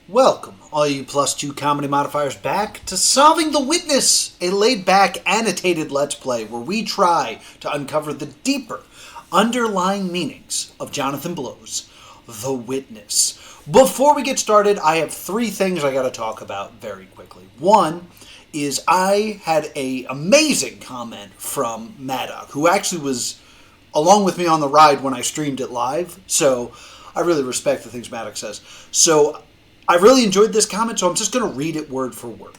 Welcome, all you +2 comedy modifiers, back to Solving the Witness, a laid-back, annotated Let's Play where we try to uncover the deeper, underlying meanings of Jonathan Blow's The Witness. Before we get started, I have 3 things I gotta talk about very quickly. One is I had an amazing comment from Maddock, who actually was along with me on the ride when I streamed it live, so I really respect the things Maddock says. So I really enjoyed this comment, so I'm just going to read it word for word.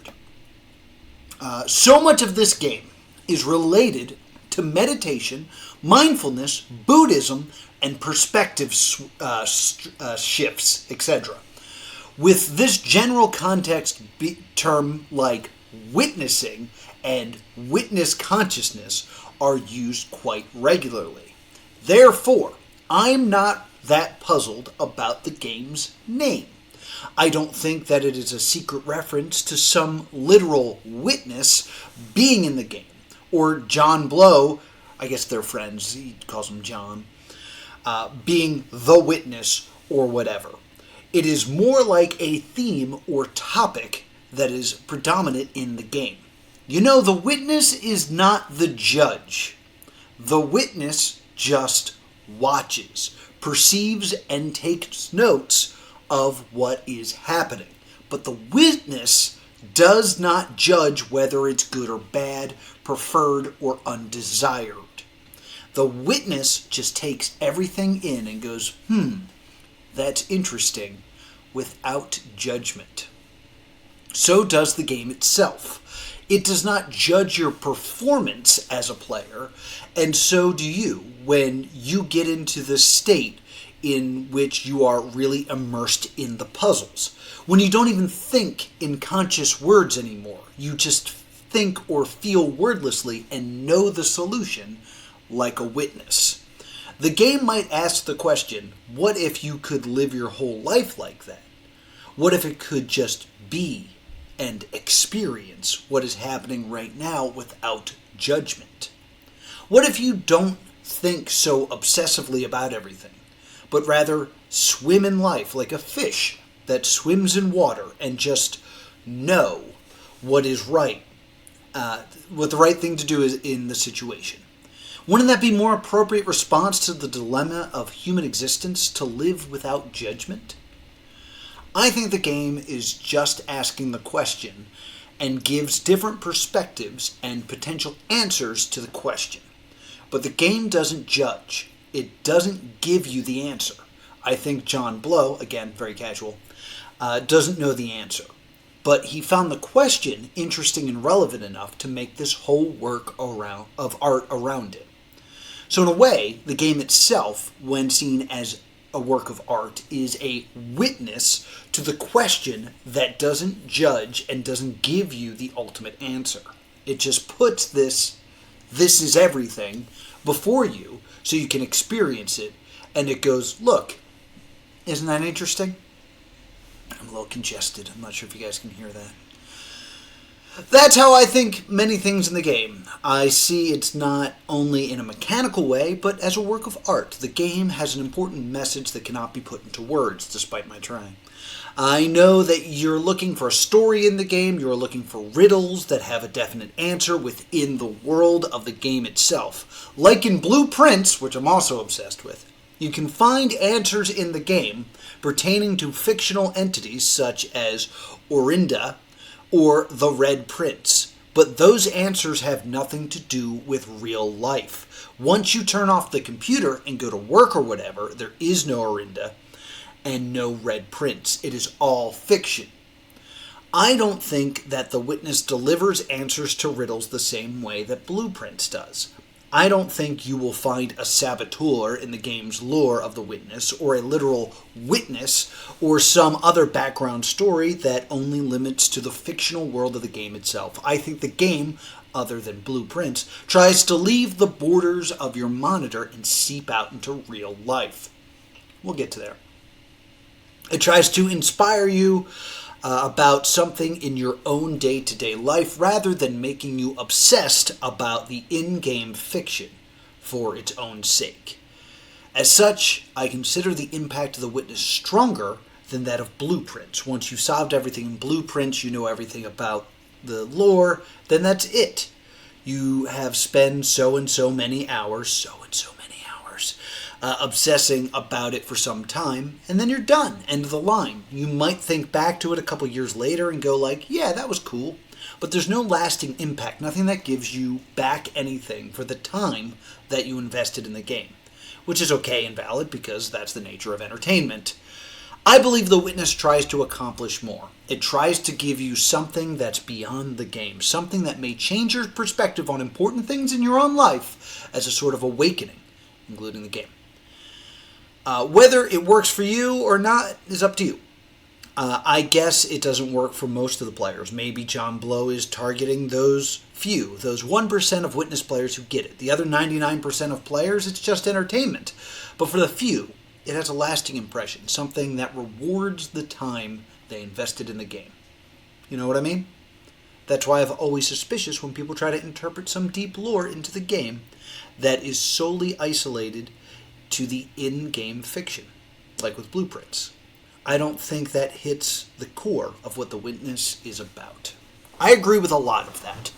So much of this game is related to meditation, mindfulness, Buddhism, and perspective shifts, etc. With this general context term like witnessing and witness consciousness are used quite regularly. Therefore, I'm not that puzzled about the game's name. I don't think that it is a secret reference to some literal witness being in the game, or John Blow, I guess they're friends, he calls him John, being the witness or whatever. It is more like a theme or topic that is predominant in the game. You know, the witness is not the judge. The witness just watches, perceives, and takes notes of what is happening. But the witness does not judge whether it's good or bad, preferred or undesired. The witness just takes everything in and goes, that's interesting, without judgment. So does the game itself. It does not judge your performance as a player, and so do you when you get into the state in which you are really immersed in the puzzles. When you don't even think in conscious words anymore, you just think or feel wordlessly and know the solution like a witness. The game might ask the question, what if you could live your whole life like that? What if it could just be and experience what is happening right now without judgment? What if you don't think so obsessively about everything, but rather swim in life like a fish that swims in water and just know what is right, what the right thing to do is in the situation? Wouldn't that be a more appropriate response to the dilemma of human existence, to live without judgment? I think the game is just asking the question and gives different perspectives and potential answers to the question. But the game doesn't judge. It doesn't give you the answer. I think John Blow, again, very casual, doesn't know the answer. But he found the question interesting and relevant enough to make this whole work of art around it. So in a way, the game itself, when seen as a work of art, is a witness to the question that doesn't judge and doesn't give you the ultimate answer. It just puts this is everything, before you so you can experience it, and it goes, look, isn't that interesting? I'm a little congested. I'm not sure if you guys can hear that. That's how I think many things in the game. I see it's not only in a mechanical way, but as a work of art. The game has an important message that cannot be put into words, despite my trying. I know that you're looking for a story in the game, you're looking for riddles that have a definite answer within the world of the game itself. Like in Blueprints, which I'm also obsessed with, you can find answers in the game pertaining to fictional entities such as Orinda or the Red Prince. But those answers have nothing to do with real life. Once you turn off the computer and go to work or whatever, there is no Orinda and no Red Prince. It is all fiction. I don't think that The Witness delivers answers to riddles the same way that Blueprints does. I don't think you will find a saboteur in the game's lore of The Witness, or a literal witness, or some other background story that only limits to the fictional world of the game itself. I think the game, other than Blueprints, tries to leave the borders of your monitor and seep out into real life. We'll get to there. It tries to inspire you about something in your own day-to-day life rather than making you obsessed about the in-game fiction for its own sake. As such, I consider the impact of The Witness stronger than that of blueprints. Once you've solved everything in blueprints, you know everything about the lore, then that's it. You have spent so and so many hours, obsessing about it for some time, and then you're done. End of the line. You might think back to it a couple years later and go like, yeah, that was cool. But there's no lasting impact, nothing that gives you back anything for the time that you invested in the game. Which is okay and valid because that's the nature of entertainment. I believe The Witness tries to accomplish more. It tries to give you something that's beyond the game, something that may change your perspective on important things in your own life as a sort of awakening, including the game. Whether it works for you or not is up to you. I guess it doesn't work for most of the players. Maybe John Blow is targeting those few, those 1% of Witness players who get it. The other 99% of players, it's just entertainment. But for the few, it has a lasting impression, something that rewards the time they invested in the game. You know what I mean? That's why I'm always suspicious when people try to interpret some deep lore into the game that is solely isolated to the in-game fiction, like with blueprints. I don't think that hits the core of what The Witness is about. I agree with a lot of that.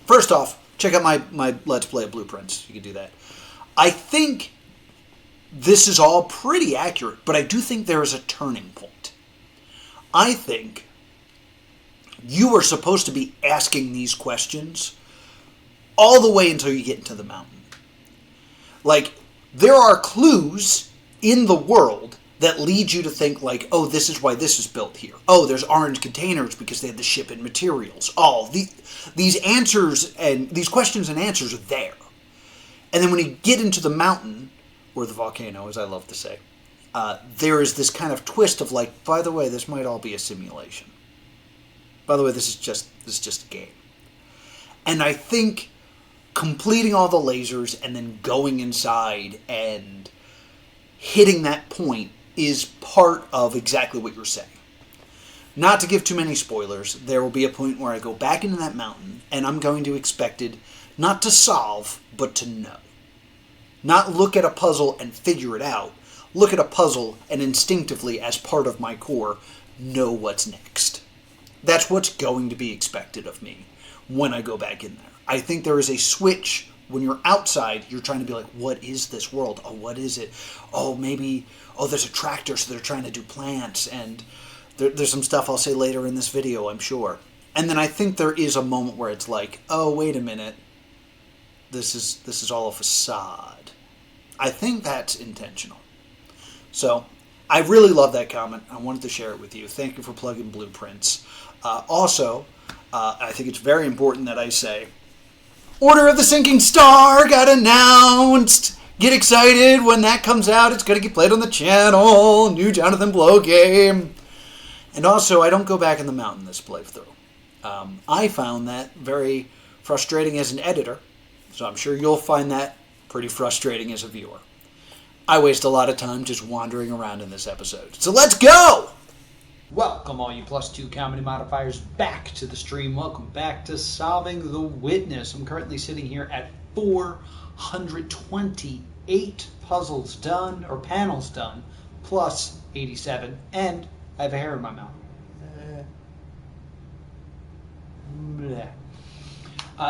First off, check out my Let's Play of Blueprints. You can do that. I think this is all pretty accurate, but I do think there is a turning point. I think you are supposed to be asking these questions all the way until you get into the mountain. Like, there are clues in the world that lead you to think like, oh, this is why this is built here. Oh, there's orange containers because they had to ship in materials. Oh, these answers and these questions and answers are there. And then when you get into the mountain, or the volcano, as I love to say, there is this kind of twist of like, by the way, this might all be a simulation. By the way, this is just a game. And I think completing all the lasers and then going inside and hitting that point is part of exactly what you're saying. Not to give too many spoilers, there will be a point where I go back into that mountain and I'm going to expect it not to solve, but to know. Not look at a puzzle and figure it out. Look at a puzzle and instinctively, as part of my core, know what's next. That's what's going to be expected of me when I go back in there. I think there is a switch. When you're outside, you're trying to be like, what is this world? Oh, what is it? Oh, maybe, there's a tractor, so they're trying to do plants. And there's some stuff I'll say later in this video, I'm sure. And then I think there is a moment where it's like, oh, wait a minute. This is all a facade. I think that's intentional. So, I really love that comment. I wanted to share it with you. Thank you for plugging Blueprints. Also, I think it's very important that I say, Order of the Sinking Star got announced. Get excited when that comes out. It's going to get played on the channel. New Jonathan Blow game. And also, I don't go back in the mountain this playthrough. I found that very frustrating as an editor. So I'm sure you'll find that pretty frustrating as a viewer. I waste a lot of time just wandering around in this episode. So let's go! Welcome all you +2 comedy modifiers back to the stream. Welcome back to Solving the Witness. I'm currently sitting here at 428 puzzles done, or panels done, plus 87, and I have a hair in my mouth.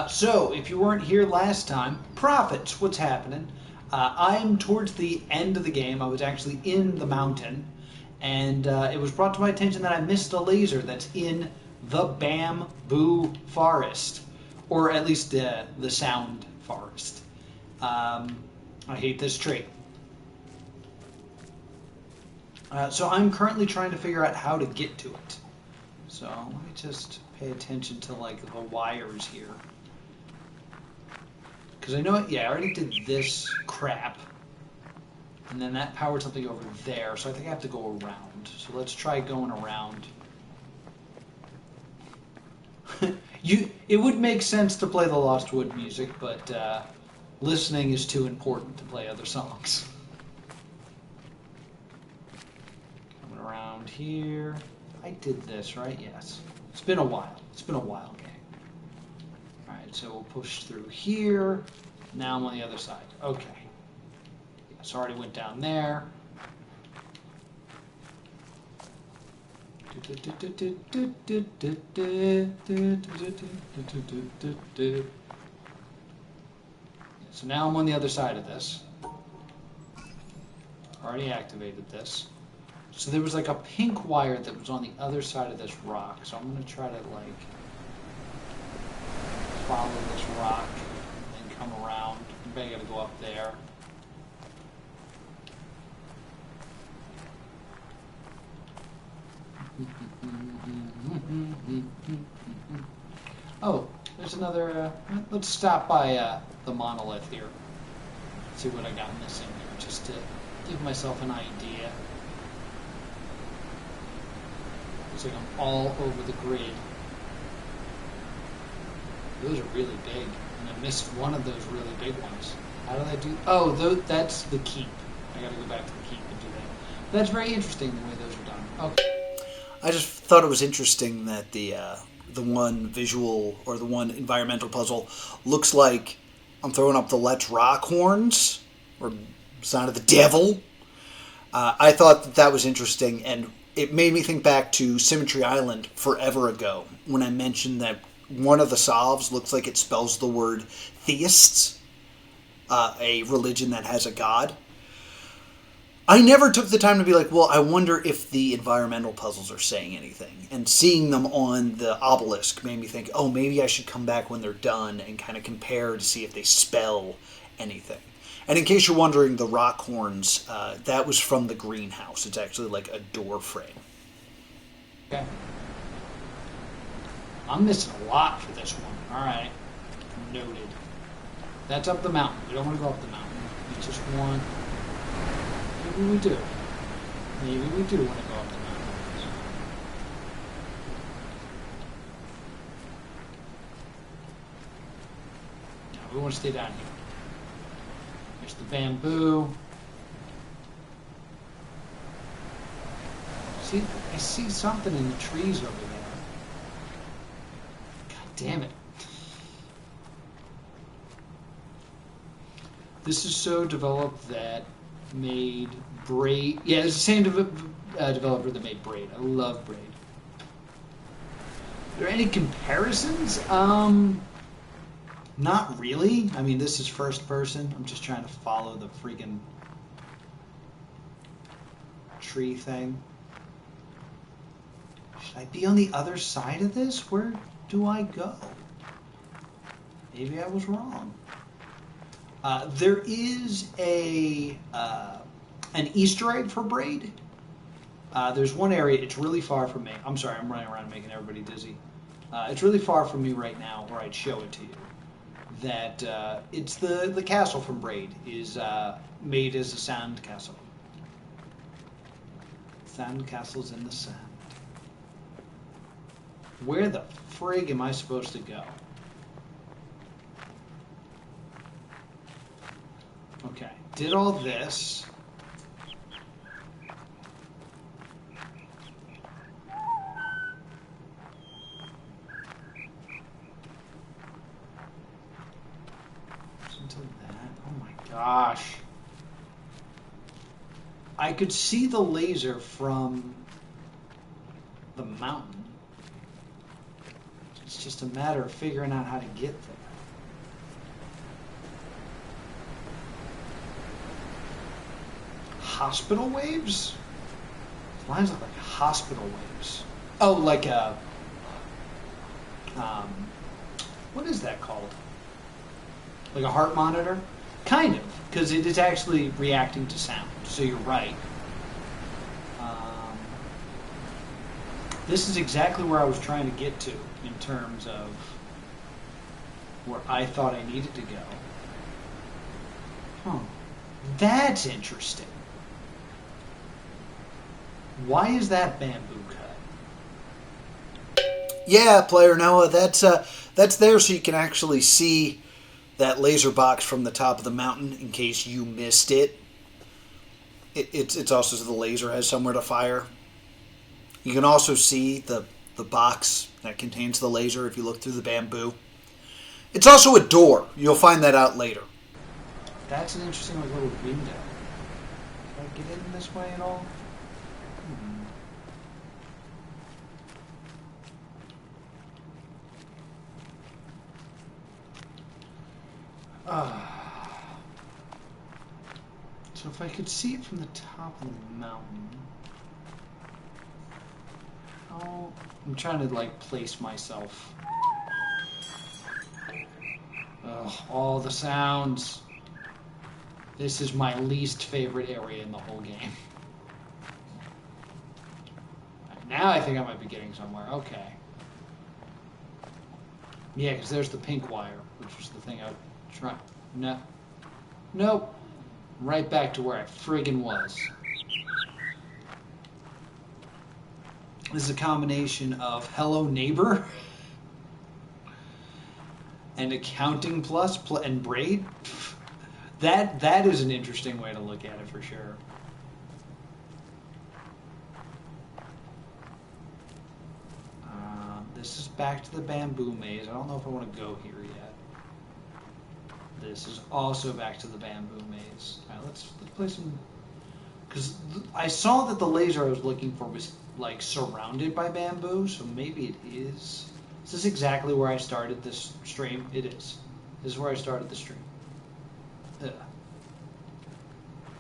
So, if you weren't here last time, profits, what's happening? I'm towards the end of the game. I was actually in the mountain. And it was brought to my attention that I missed a laser that's in the bamboo forest. Or at least the sound forest. I hate this tree. So I'm currently trying to figure out how to get to it. So let me just pay attention to like the wires here. Because I know I already did this crap. And then that powered something over there, so I think I have to go around. So let's try going around. It would make sense to play the Lost Wood music, but listening is too important to play other songs. Coming around here. I did this, right? Yes. It's been a while. It's been a while, gang. Alright, so we'll push through here. Now I'm on the other side. Okay. So I already went down there. So now I'm on the other side of this. Already activated this. So there was like a pink wire that was on the other side of this rock. So I'm going to try to like follow this rock and come around. Maybe I got to go up there. Oh, there's another. Let's stop by the monolith here. See what I got missing here, just to give myself an idea. Looks like I'm all over the grid. Those are really big, and I missed one of those really big ones. How did I do? Oh, that's the keep. I got to go back to the keep and do that. That's very interesting the way those are done. Okay. I just thought it was interesting that the one visual or the one environmental puzzle looks like I'm throwing up the Let's Rock horns or sign of the devil. I thought that was interesting, and it made me think back to Symmetry Island forever ago when I mentioned that one of the solves looks like it spells the word theists, a religion that has a god. I never took the time to be like, well, I wonder if the environmental puzzles are saying anything. And seeing them on the obelisk made me think, oh, maybe I should come back when they're done and kind of compare to see if they spell anything. And in case you're wondering, the rock horns, that was from the greenhouse. It's actually like a door frame. Okay. I'm missing a lot for this one. All right. Noted. That's up the mountain. We don't want to go up the mountain. We just want... Maybe we do. Maybe we do want to go up the mountains. No, we want to stay down here. There's the bamboo. See, I see something in the trees over there. God damn it. This is so developed that made Braid. Yeah, it's the same developer that made Braid. I love Braid. Are there any comparisons? Not really. I mean, this is first person. I'm just trying to follow the freaking tree thing. Should I be on the other side of this? Where do I go? Maybe I was wrong. There is an Easter egg for Braid. There's one area, it's really far from me. I'm sorry, I'm running around making everybody dizzy. It's really far from me right now where I'd show it to you. That it's the castle from Braid is made as a sand castle. Sand castles in the sand. Where the frig am I supposed to go? Okay, did all this. Into that. Oh my gosh. I could see the laser from the mountain. It's just a matter of figuring out how to get there. Hospital waves? Lines look like hospital waves. Oh, like a... what is that called? Like a heart monitor? Kind of, because it is actually reacting to sound, so you're right. This is exactly where I was trying to get to in terms of where I thought I needed to go. Huh. That's interesting. Why is that bamboo cut? Yeah, Player Noah, that's there so you can actually see that laser box from the top of the mountain in case you missed it. It's also so the laser has somewhere to fire. You can also see the box that contains the laser if you look through the bamboo. It's also a door. You'll find that out later. That's an interesting little window. Can I get in this way at all? So if I could see it from the top of the mountain. Oh, I'm trying to like place myself. Ugh, all the sounds. This is my least favorite area in the whole game. Now I think I might be getting somewhere. Okay. Yeah, because there's the pink wire, which was the thing I was trying. No. Nope. Right back to where I friggin' was. This is a combination of Hello Neighbor and Accounting Plus and Braid. That is an interesting way to look at it for sure. This is back to the bamboo maze. I don't know if I want to go here yet. This is also back to the bamboo maze. All right, let's play some. Because I saw that the laser I was looking for was like surrounded by bamboo, so maybe it is. Is this exactly where I started this stream? It is. This is where I started the stream. Ugh.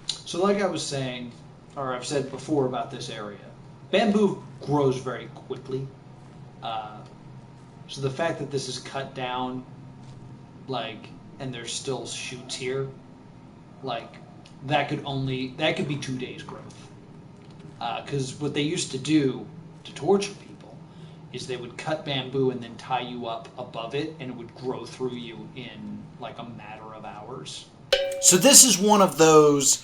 So like I was saying, or I've said before about this area, bamboo grows very quickly. So the fact that this is cut down, like, and there's still shoots here, like, that could be 2 days growth. Because what they used to do to torture people is they would cut bamboo and then tie you up above it, and it would grow through you in like a matter of hours. So this is one of those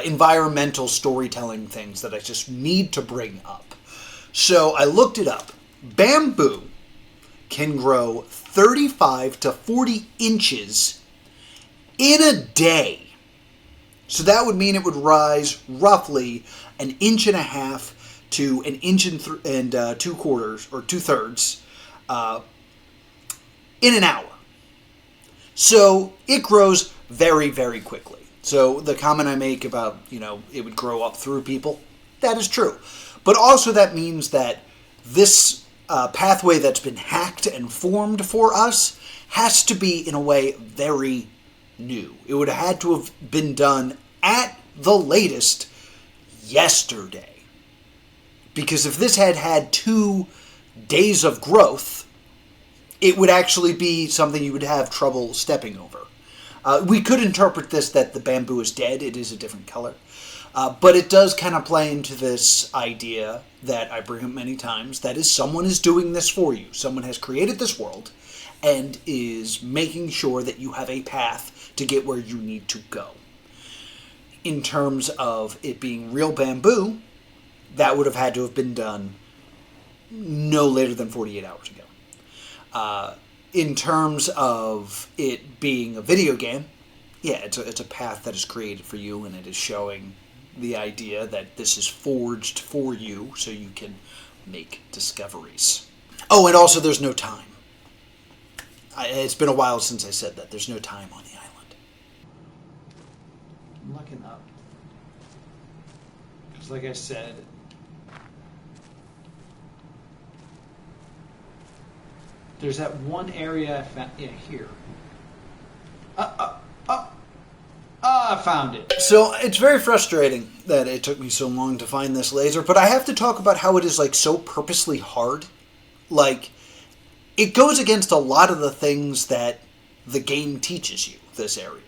environmental storytelling things that I just need to bring up. So I looked it up. Bamboo can grow 35 to 40 inches in a day. So that would mean it would rise roughly 1.5 inches to 1 inch and 2/4 or 2/3 in an hour. So it grows very, very quickly. So the comment I make about, it would grow up through people, that is true. But also that means that this pathway that's been hacked and formed for us has to be, in a way, very new. It would have had to have been done at the latest yesterday. Because if this had had 2 days of growth, it would actually be something you would have trouble stepping over. We could interpret this that the bamboo is dead. It is a different color. But it does kind of play into this idea that I bring up many times, that is, someone is doing this for you. Someone has created this world and is making sure that you have a path to get where you need to go. In terms of it being real bamboo, that would have had to have been done no later than 48 hours ago. In terms of it being a video game, yeah, it's a path that is created for you, and it is showing the idea that this is forged for you so you can make discoveries. Oh, and also there's no time. It's been a while since I said that. There's no time on the island. I'm looking up. Because like I said, there's that one area I found, here. I found it. So it's very frustrating that it took me so long to find this laser, but I have to talk about how it is like so purposely hard. Like, it goes against a lot of the things that the game teaches you, this area.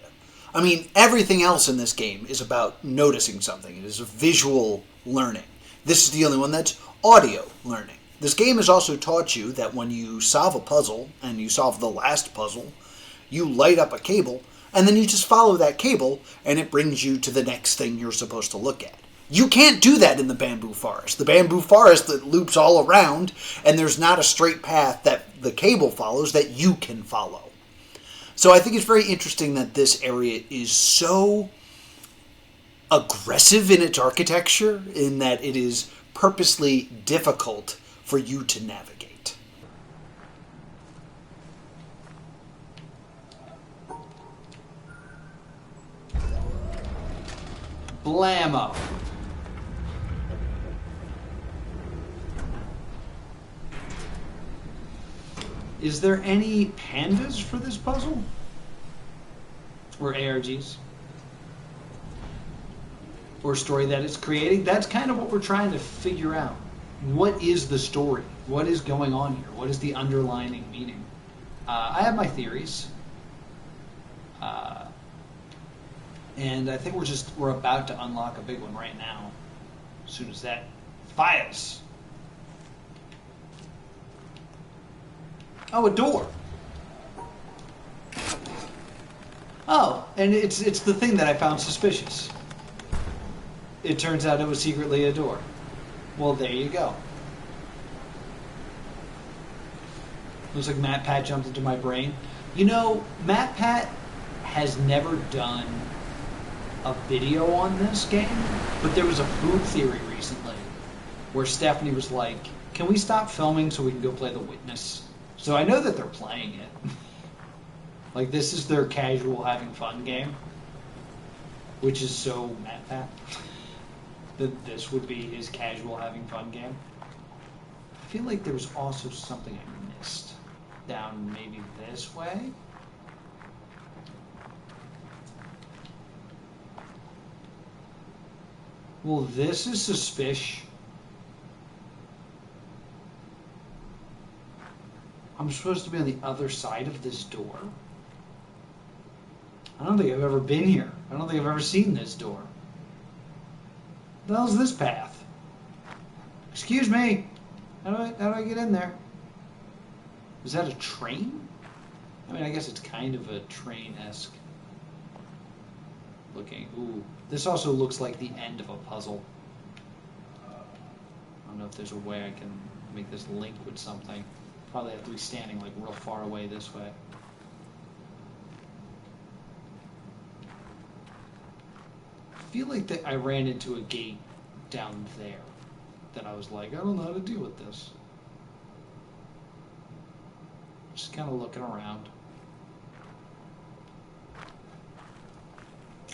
I mean, everything else in this game is about noticing something. It is a visual learning. This is the only one that's audio learning. This game has also taught you that when you solve a puzzle, and you solve the last puzzle, you light up a cable, and then you just follow that cable, and it brings you to the next thing you're supposed to look at. You can't do that in the bamboo forest. The bamboo forest that loops all around, and there's not a straight path that the cable follows that you can follow. So I think it's very interesting that this area is so aggressive in its architecture, in that it is purposely difficult for you to navigate. Blammo. Is there any pandas for this puzzle? or ARGs, or story that it's creating. That's kind of what we're trying to figure out. What is the story? What is going on here? What is the underlying meaning? I have my theories. And I think we're about to unlock a big one right now. As soon as that fires. Oh, a door. Oh, and it's the thing that I found suspicious. It turns out it was secretly a door. Well, there you go. Looks like MatPat jumped into my brain. You know, MatPat has never done a video on this game, but there was a food theory recently where Stephanie was like, can we stop filming so we can go play The Witness? So I know that they're playing it. Like, this is their casual having fun game, which is so MatPat. That this would be his casual having fun game. I feel like there was also something I missed down maybe this way. Well, this is suspicious. I'm supposed to be on the other side of this door. I don't think I've ever been here. I don't think I've ever seen this door. What the hell's this path? Excuse me. How do I get in there? Is that a train? I mean, I guess it's kind of a train-esque looking. Ooh. This also looks like the end of a puzzle. I don't know if there's a way I can make this link with something. Probably have to be standing like real far away this way. I feel like that I ran into a gate down there that I was like, I don't know how to deal with this. Just kind of looking around.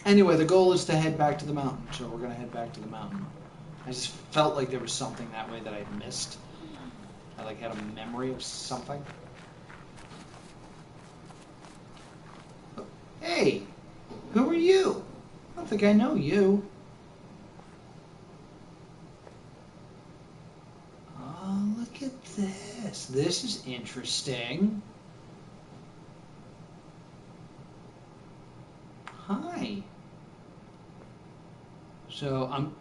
Anyway, the goal is to head back to the mountain, so we're going to head back to the mountain. I just felt like there was something that way that I'd missed. I like had a memory of something. Hey, who are you? I don't think I know you. Oh, look at this. This is interesting. Hi. So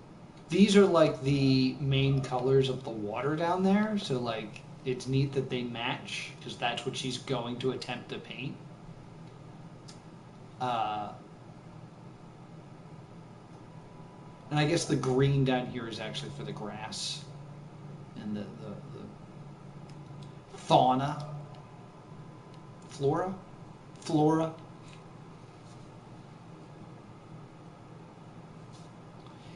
these are like the main colors of the water down there. So like it's neat that they match because that's what she's going to attempt to paint. And I guess the green down here is actually for the grass and the fauna, flora.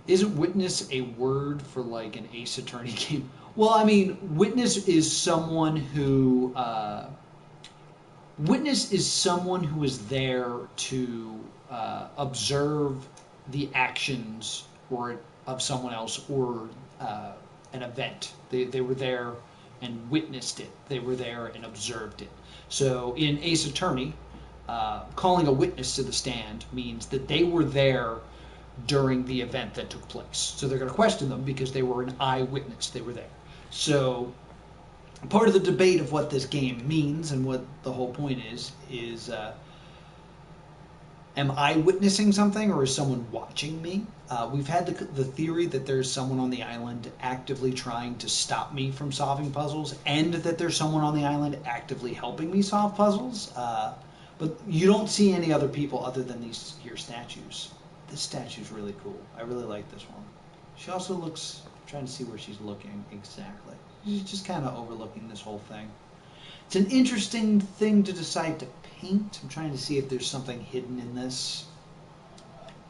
Isn't Witness a word for like an Ace Attorney game? Well, I mean, Witness is someone who is there to observe the actions or of someone else or an event. They were there and witnessed it. They were there and observed it. So in Ace Attorney, calling a witness to the stand means that they were there during the event that took place. So they're going to question them because they were an eyewitness. They were there. So part of the debate of what this game means and what the whole point is am I witnessing something or is someone watching me? We've had the theory that there's someone on the island actively trying to stop me from solving puzzles and that there's someone on the island actively helping me solve puzzles. But you don't see any other people other than these here statues. This statue's really cool. I really like this one. She also looks, I'm trying to see where she's looking exactly. She's just kind of overlooking this whole thing. It's an interesting thing to decide to paint. I'm trying to see if there's something hidden in this.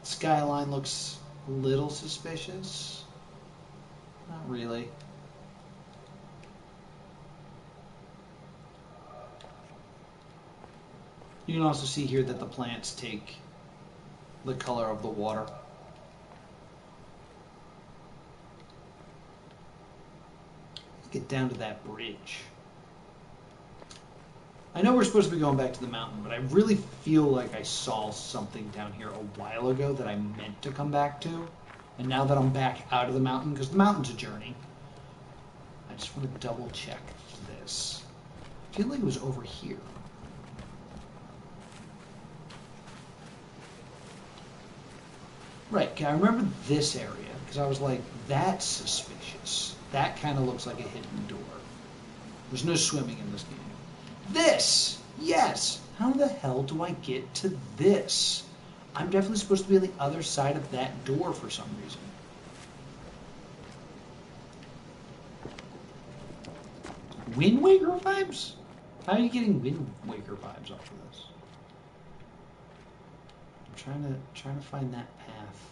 Skyline looks a little suspicious. Not really. You can also see here that the plants take the color of the water. Let's get down to that bridge. I know we're supposed to be going back to the mountain, but I really feel like I saw something down here a while ago that I meant to come back to. And now that I'm back out of the mountain, because the mountain's a journey, I just want to double check this. I feel like it was over here. Right, I remember this area, because I was like, that's suspicious. That kind of looks like a hidden door. There's no swimming in this game. This! Yes! How the hell do I get to this? I'm definitely supposed to be on the other side of that door for some reason. Wind Waker vibes? How are you getting Wind Waker vibes off of this? I'm trying to find that path.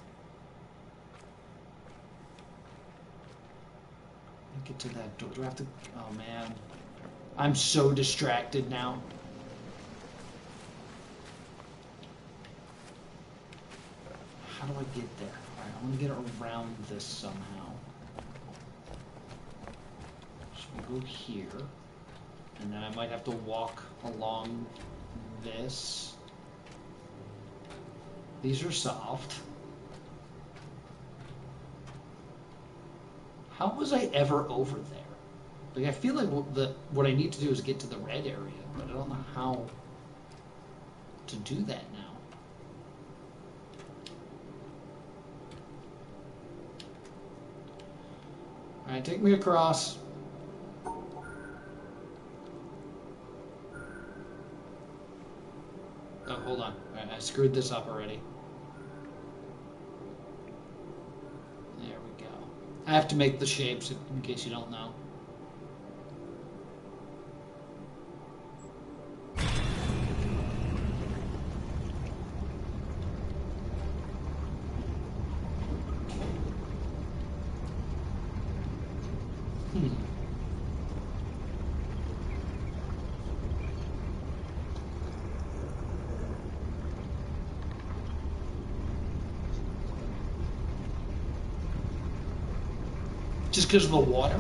Get to that door. Do I have to? Oh man, I'm so distracted now. How do I get there? All right, I want to get around this somehow. So we'll go here, and then I might have to walk along this. These are solved. How was I ever over there? Like, I feel like what I need to do is get to the red area, but I don't know how to do that now. Alright, take me across. Oh, hold on. Alright, I screwed this up already. I have to make the shapes in case you don't know. Just because of the water?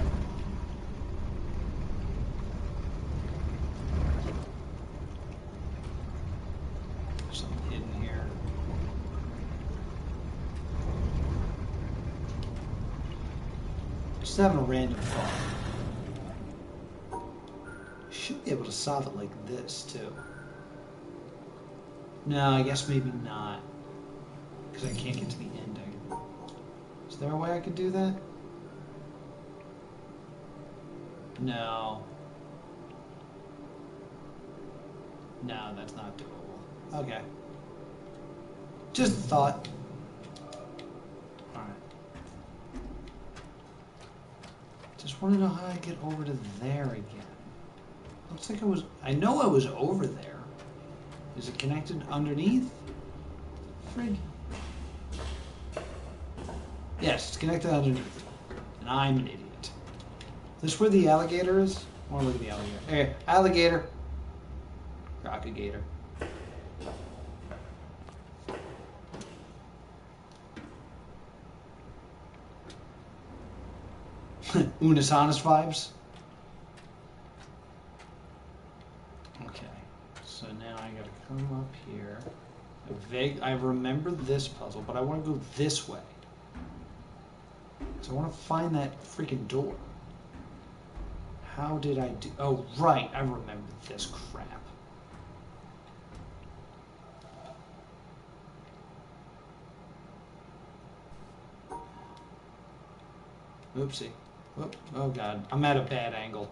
There's something hidden here. Just having a random thought. Should be able to solve it like this, too. No, I guess maybe not. Because I can't get to the ending. Is there a way I could do that? No. No, that's not doable. Okay. Just a thought. Alright. Just want to know how I get over to there again. Looks like I know I was over there. Is it connected underneath? Frig. Yes, it's connected underneath. And I'm an idiot. Is this where the alligator is? I want to look at the alligator. Hey, alligator. Crocagator. Unisonus vibes. Okay, so now I gotta come up here. I remember this puzzle, but I want to go this way. So I want to find that freaking door. How did I do? Oh, right, I remember this crap. Oopsie. Whoop. Oh god, I'm at a bad angle.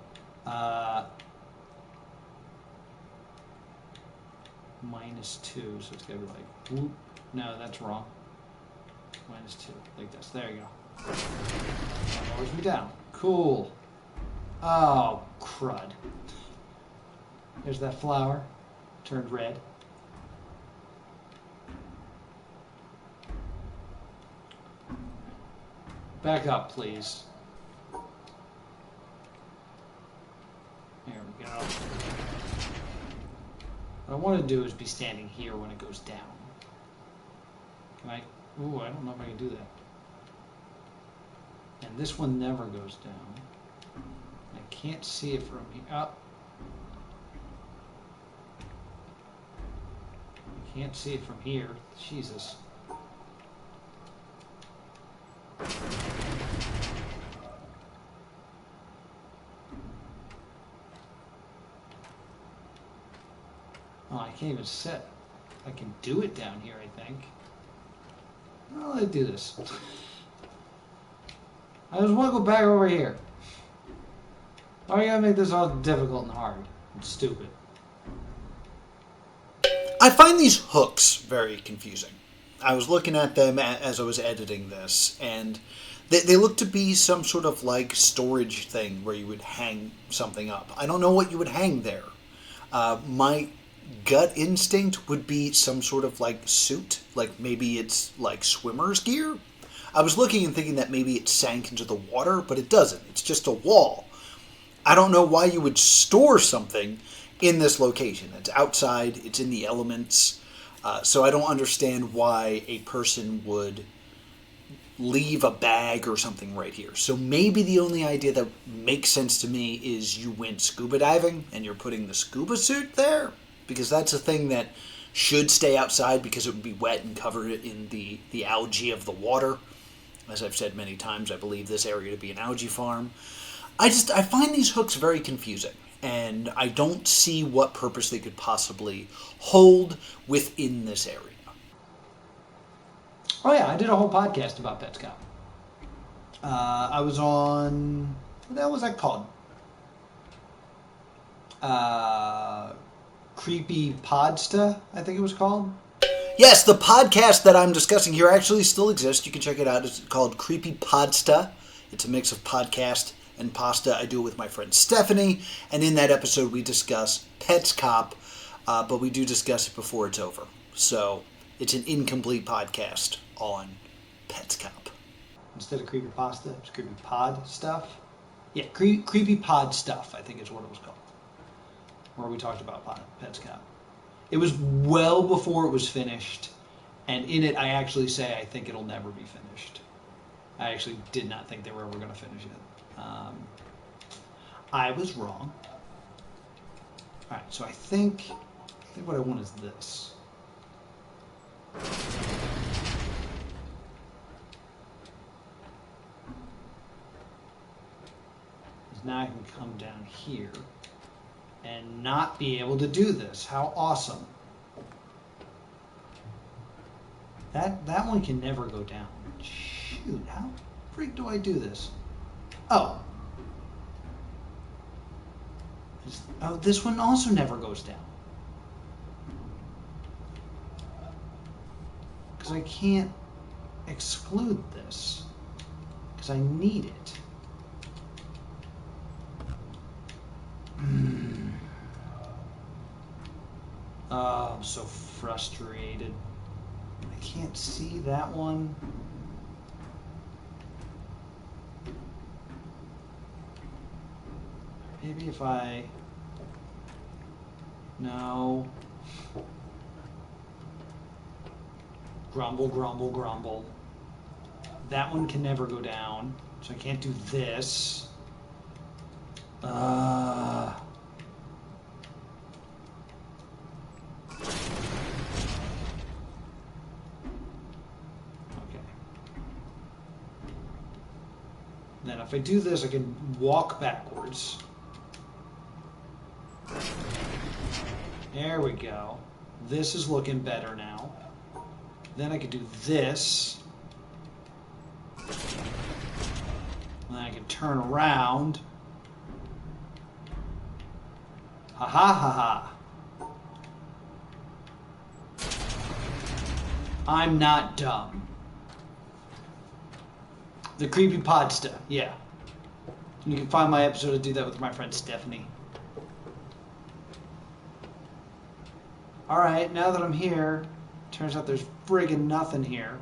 -2, so it's gotta be like, whoop. No, that's wrong. -2, like this. There you go. That lowers me down. Cool. Oh, crud. There's that flower. Turned red. Back up, please. There we go. What I want to do is be standing here when it goes down. Can I? Ooh, I don't know if I can do that. And this one never goes down. I can't see it from here. Oh. Can't see it from here. Jesus. Oh, I can't even sit. I can do it down here, I think. Well, let's do this. I just want to go back over here. Why do you gotta make this all difficult and hard? It's stupid. I find these hooks very confusing. I was looking at them as I was editing this, and they look to be some sort of like storage thing where you would hang something up. I don't know what you would hang there. My gut instinct would be some sort of like suit, like maybe it's like swimmer's gear. I was looking and thinking that maybe it sank into the water, but it doesn't. It's just a wall. I don't know why you would store something in this location. It's outside, it's in the elements, so I don't understand why a person would leave a bag or something right here. So maybe the only idea that makes sense to me is you went scuba diving and you're putting the scuba suit there, because that's a thing that should stay outside because it would be wet and covered in the algae of the water. As I've said many times, I believe this area to be an algae farm. I find these hooks very confusing, and I don't see what purpose they could possibly hold within this area. Oh yeah, I did a whole podcast about PetScout. I was on, what the hell was that called? Creepy Podsta, I think it was called. Yes, the podcast that I'm discussing here actually still exists. You can check it out. It's called Creepy Podsta. It's a mix of podcast and pasta. I do it with my friend Stephanie, and in that episode we discuss PetScop, but we do discuss it before it's over. So it's an incomplete podcast on PetScop. Instead of creepy pasta, it's creepy pod stuff. Yeah, creepy pod stuff, I think is what it was called. Where we talked about PetScop. It was well before it was finished, and in it I actually say I think it'll never be finished. I actually did not think they were ever going to finish it. I was wrong. All right, so I think what I want is this. Now I can come down here and not be able to do this. How awesome. That one can never go down. Shoot, how freak do I do this? Oh. Oh, this one also never goes down. Because I can't exclude this. Because I need it. Oh, I'm so frustrated. I can't see that one. Maybe if I... No. Grumble, grumble, grumble. That one can never go down, so I can't do this. Then if I do this, I can walk backwards. There we go. This is looking better now. Then I could do this. And then I can turn around. Ha ha ha ha. I'm not dumb. The Creepy Podsta, yeah. You can find my episode to do that with my friend Stephanie. Alright, now that I'm here, turns out there's friggin' nothing here.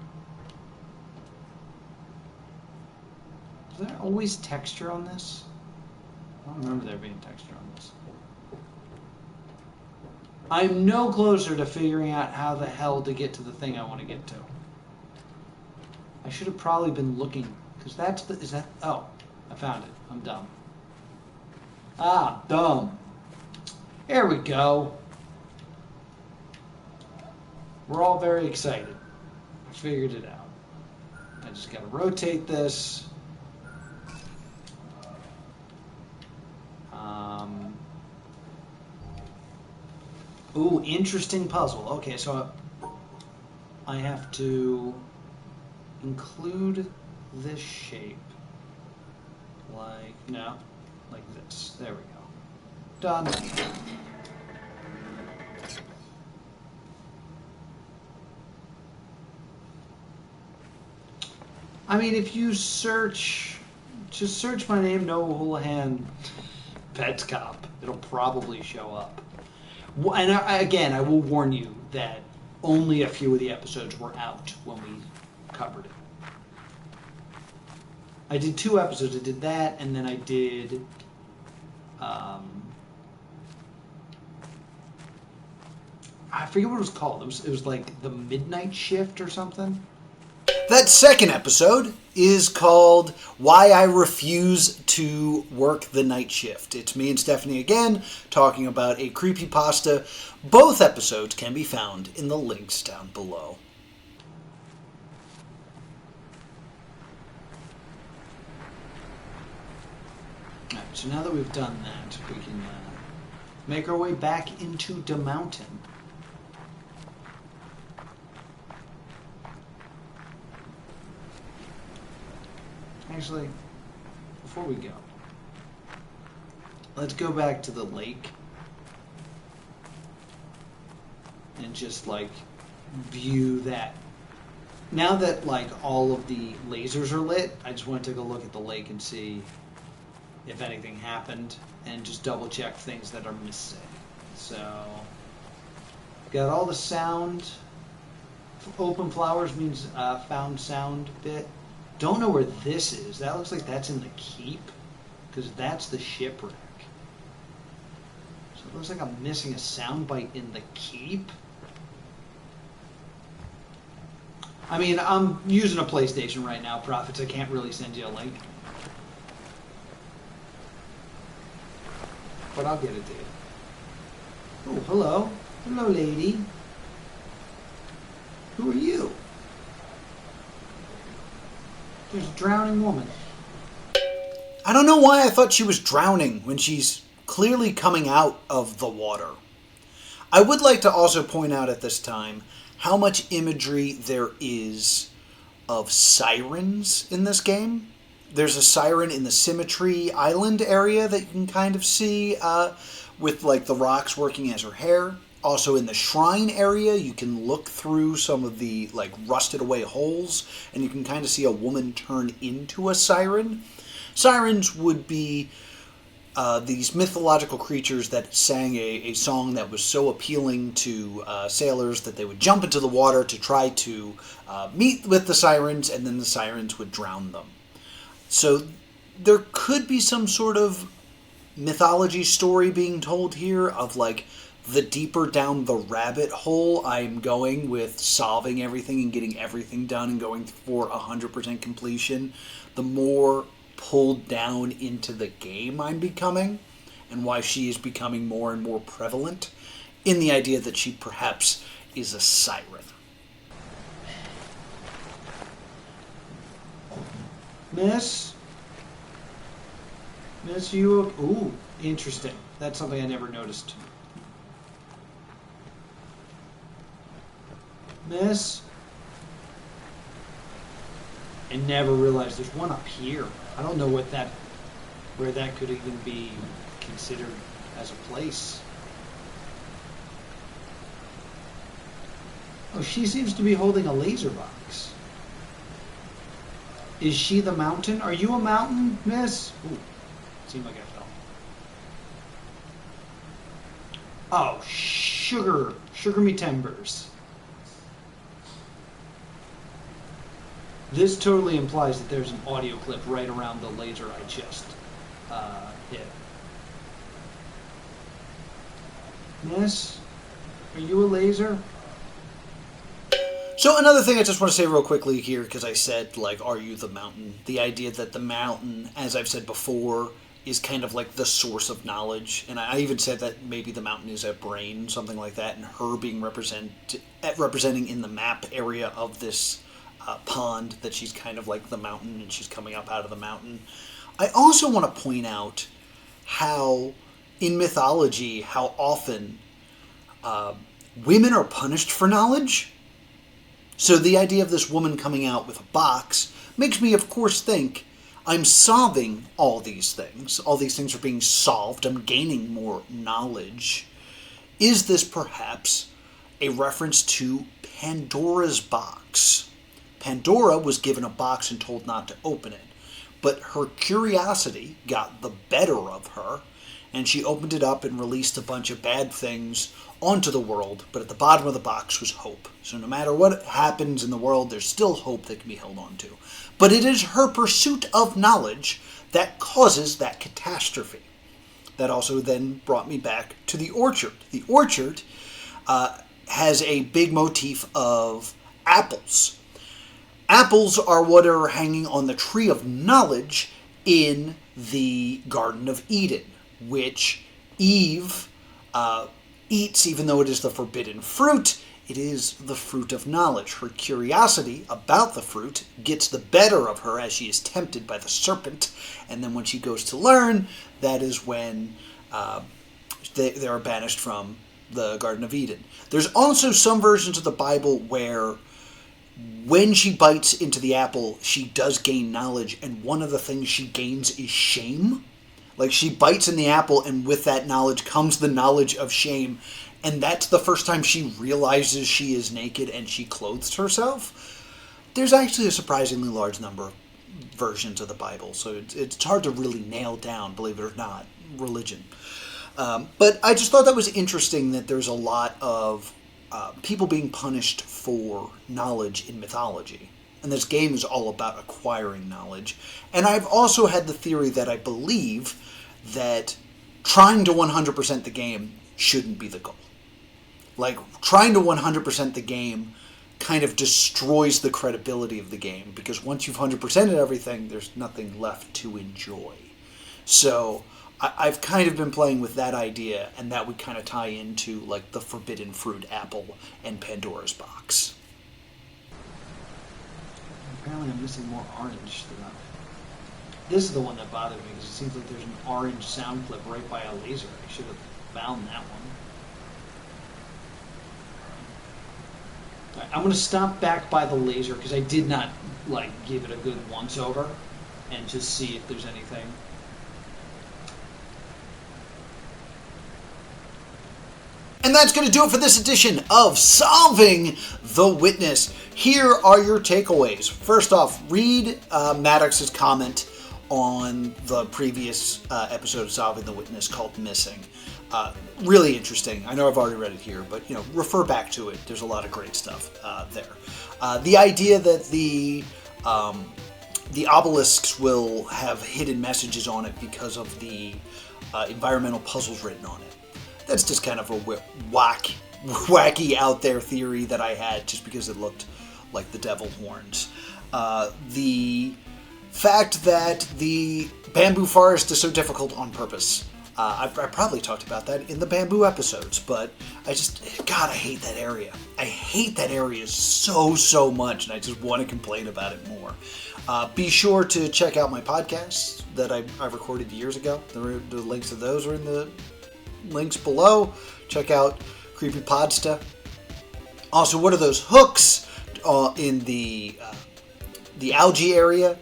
Is there always texture on this? I don't remember there being texture on this. I'm no closer to figuring out how the hell to get to the thing I want to get to. I should have probably been looking, because that's the, is that, oh, I found it. I'm dumb. Ah, dumb. There we go. We're all very excited. Figured it out. I just gotta rotate this. Ooh, interesting puzzle. Okay, so I have to include this shape. Like, no, like this. There we go. Done. I mean, if you just search my name, Noah Houlihan, Pets Cop. It'll probably show up. And again, I will warn you that only a few of the episodes were out when we covered it. I did 2 episodes. I did that, and then I did... I forget what it was called. It was like the Midnight Shift or something. That second episode is called Why I Refuse to Work the Night Shift. It's me and Stephanie again talking about a creepypasta. Both episodes can be found in the links down below. Alright, so now that we've done that, we can make our way back into the mountain. Actually, before we go, let's go back to the lake and just like view that. Now that like all of the lasers are lit, I just want to take a look at the lake and see if anything happened and just double check things that are missing. So, got all the sound. Open flowers means found sound bit. Don't know where this is. That looks like that's in the keep, because that's the shipwreck. So it looks like I'm missing a soundbite in the keep. I mean, I'm using a PlayStation right now, Prophets. I can't really send you a link. But I'll get it to you. Oh, hello. Hello, lady. Who are you? There's a drowning woman. I don't know why I thought she was drowning when she's clearly coming out of the water. I would like to also point out at this time how much imagery there is of sirens in this game. There's a siren in the Symmetry Island area that you can kind of see with like the rocks working as her hair. Also in the shrine area, you can look through some of the like rusted away holes, and you can kind of see a woman turn into a siren. Sirens would be these mythological creatures that sang a song that was so appealing to sailors that they would jump into the water to try to meet with the sirens, and then the sirens would drown them. So there could be some sort of mythology story being told here of like, the deeper down the rabbit hole I'm going with solving everything and getting everything done and going for 100% completion, the more pulled down into the game I'm becoming, and why she is becoming more and more prevalent in the idea that she perhaps is a siren. Miss, you... Ooh, interesting. That's something I never noticed. Miss? I never realized there's one up here. I don't know where that could even be considered as a place. Oh, she seems to be holding a laser box. Is she the mountain? Are you a mountain, miss? Ooh, seemed like I fell. Oh, sugar me timbers. This totally implies that there's an audio clip right around the laser I just hit. Miss, are you a laser? So another thing I just want to say real quickly here, because I said, like, are you the mountain? The idea that the mountain, as I've said before, is kind of like the source of knowledge. And I even said that maybe the mountain is a brain, something like that, and her being representing in the map area of this pond, that she's kind of like the mountain and she's coming up out of the mountain. I also want to point out how in mythology, how often women are punished for knowledge. So the idea of this woman coming out with a box makes me, of course, think I'm solving all these things. All these things are being solved. I'm gaining more knowledge. Is this perhaps a reference to Pandora's box? Pandora was given a box and told not to open it, but her curiosity got the better of her, and she opened it up and released a bunch of bad things onto the world, but at the bottom of the box was hope. So no matter what happens in the world, there's still hope that can be held on to. But it is her pursuit of knowledge that causes that catastrophe. That also then brought me back to the orchard. The orchard has a big motif of apples. Apples are what are hanging on the tree of knowledge in the Garden of Eden, which Eve eats, even though it is the forbidden fruit. It is the fruit of knowledge. Her curiosity about the fruit gets the better of her as she is tempted by the serpent, and then when she goes to learn, that is when they are banished from the Garden of Eden. There's also some versions of the Bible where when she bites into the apple, she does gain knowledge, and one of the things she gains is shame. Like, she bites in the apple, and with that knowledge comes the knowledge of shame, and that's the first time she realizes she is naked and she clothes herself. There's actually a surprisingly large number of versions of the Bible, so it's hard to really nail down, believe it or not, religion. But I just thought that was interesting that there's a lot of people being punished for knowledge in mythology. And this game is all about acquiring knowledge. And I've also had the theory that I believe that trying to 100% the game shouldn't be the goal. Like, trying to 100% the game kind of destroys the credibility of the game, because once you've 100%ed everything, there's nothing left to enjoy. So I've kind of been playing with that idea, and that would kind of tie into like the forbidden fruit apple and Pandora's box. Apparently I'm missing more orange stuff. This is the one that bothered me, because it seems like there's an orange sound clip right by a laser. I should have found that one. Right, I'm going to stop back by the laser, because I did not give it a good once over, and just see if there's anything. And that's going to do it for this edition of Solving the Witness. Here are your takeaways. First off, read Maddox's comment on the previous episode of Solving the Witness called Missing. Really interesting. I know I've already read it here, but refer back to it. There's a lot of great stuff there. The idea that the obelisks will have hidden messages on it because of the environmental puzzles written on it. That's just kind of a wacky out there theory that I had just because it looked like the devil horns. The fact that the bamboo forest is so difficult on purpose. I probably talked about that in the bamboo episodes, but I hate that area. I hate that area so much, and I just want to complain about it more. Be sure to check out my podcasts that I recorded years ago. The links to those are in the links below. Check out Creepypodsta. Also, what are those hooks in the algae area?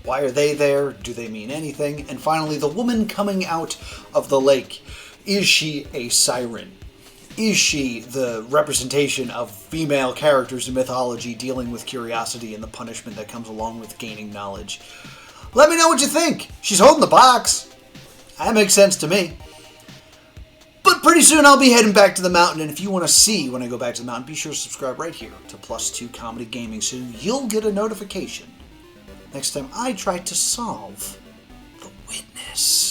Why are they there? Do they mean anything? And finally, the woman coming out of the lake. Is she a siren? Is she the representation of female characters in mythology dealing with curiosity and the punishment that comes along with gaining knowledge? Let me know what you think. She's holding the box. That makes sense to me. But pretty soon I'll be heading back to the mountain, and if you want to see when I go back to the mountain, be sure to subscribe right here to +2 Comedy Gaming so you'll get a notification next time I try to solve the witness.